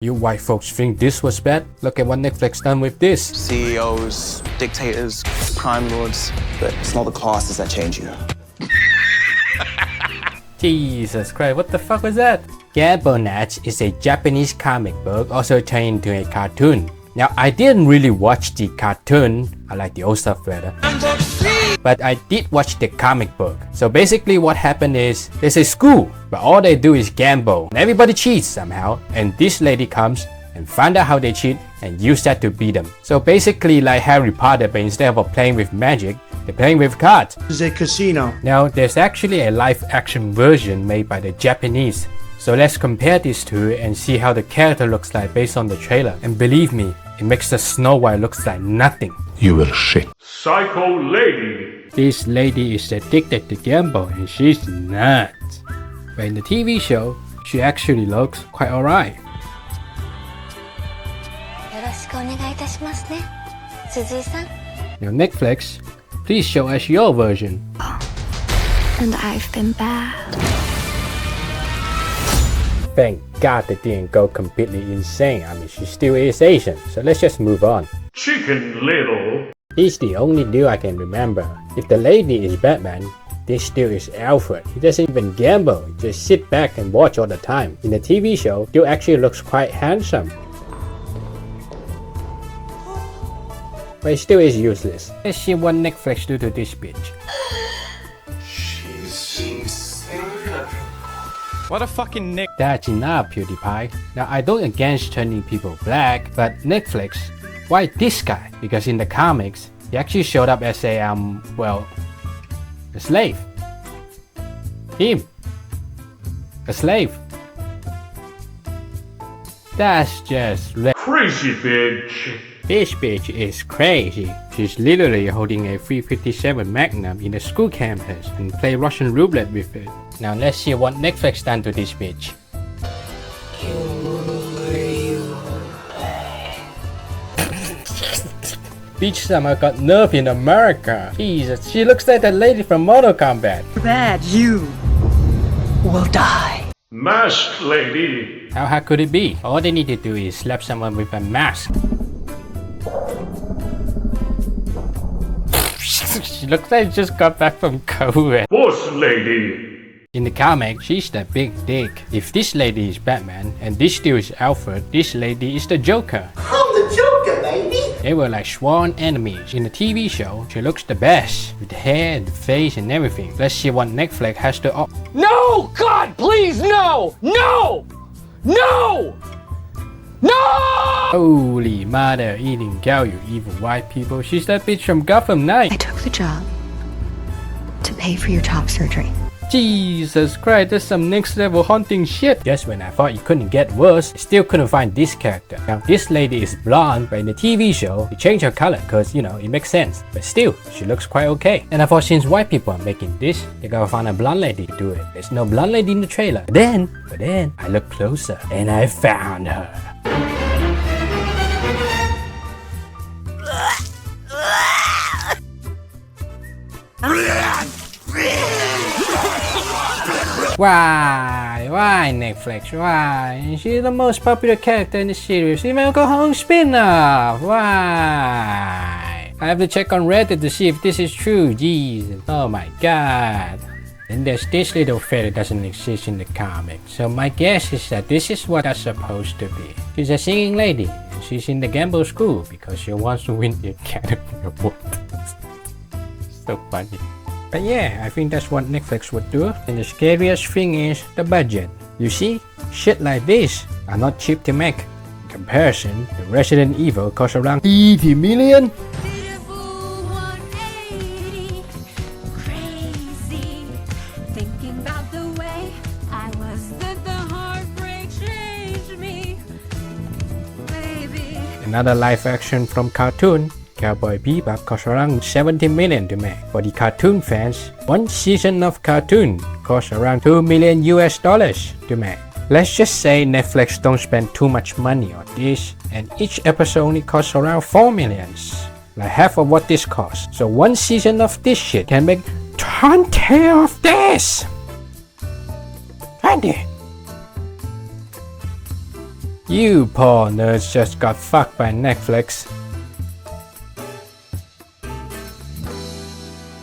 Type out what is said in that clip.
You white folks think this was bad? Look at what Netflix done with this. CEOs, dictators, crime lords. But it's not the classes that change you. Jesus Christ, what the fuck was that? Cowboy is a Japanese comic book also turned into a cartoon. Now, I didn't really watch the cartoon. I like the old stuff better. But I did watch the comic book. So basically what happened is, there's a school, but all they do is gamble. And everybody cheats somehow. And this lady comes and find out how they cheat and use that to beat them. So basically like Harry Potter, but instead of playing with magic, they're playing with cards. This is a casino. Now, there's actually a live action version made by the Japanese. So let's compare these two and see how the character looks like based on the trailer. And believe me, it makes the Snow White looks like nothing. You will shit. Psycho Lady. This lady is addicted to gamble and she's nuts. But in the TV show, she actually looks quite alright. Now Netflix, please show us your version. And I've been bad. Thank God they didn't go completely insane. I mean, she still is Asian, so let's just move on. Chicken Little. He's the only dude I can remember. If the lady is Batman, this dude is Alfred. He doesn't even gamble, he just sit back and watch all the time. In the TV show, dude actually looks quite handsome. But he still is useless. Let's see what Netflix do to this bitch. What a fucking Nick. That's enough, PewDiePie. Now, I don't against turning people black, but Netflix, why this guy? Because in the comics, he actually showed up as a, well, a slave. Him. A slave. That's just Crazy bitch. This bitch is crazy. She's literally holding a 357 Magnum in a school campus and play Russian roulette with it. Now let's see what Netflix done to this bitch. Bitch somehow got nerve in America. Jesus, she looks like that lady from Mortal Kombat. Bad, you will die. Masked Lady. How hard could it be? All they need to do is slap someone with a mask. She looks like she just got back from COVID. Boss Lady. In the comic, she's the big dick. If this lady is Batman and this dude is Alfred, this lady is the Joker. I'm the Joker, baby. They were like sworn enemies. In the TV show, she looks the best with the hair, the face, and everything. Let's see what Netflix has to offer. No! God, please, no! No! No! No! Holy mother eating cow, you evil white people. She's that bitch from Gotham Knight. I took the job to pay for your top surgery. Jesus Christ, that's some next level haunting shit. Just when I thought it couldn't get worse, I still couldn't find this character. Now this lady is blonde, but in the TV show, they changed her color cause you know, it makes sense. But still, she looks quite okay. And I thought since white people are making this, they gotta find a blonde lady to do it. There's no blonde lady in the trailer. But then, I looked closer and I found her. Why Netflix? Why? She's the most popular character in the series. Even go home spin-off. Why? I have to check on Reddit to see if this is true. Jesus. Oh my god. And there's this little fairy that doesn't exist in the comic. So my guess is that this is what that's supposed to be. She's a singing lady. And she's in the gamble school because she wants to win the Academy Award. So funny. But yeah, I think that's what Netflix would do. And the scariest thing is the budget. You see, shit like this are not cheap to make. In comparison, the Resident Evil costs around 80 million. Another live action from cartoon, Cowboy Bebop, costs around 70 million to make. For the cartoon fans, one season of cartoon costs around $2 million to make. Let's just say Netflix don't spend too much money on this, and each episode only costs around 4 million. Like half of what this costs. So one season of this shit can make 20 of this! 20! You poor nerds just got fucked by Netflix.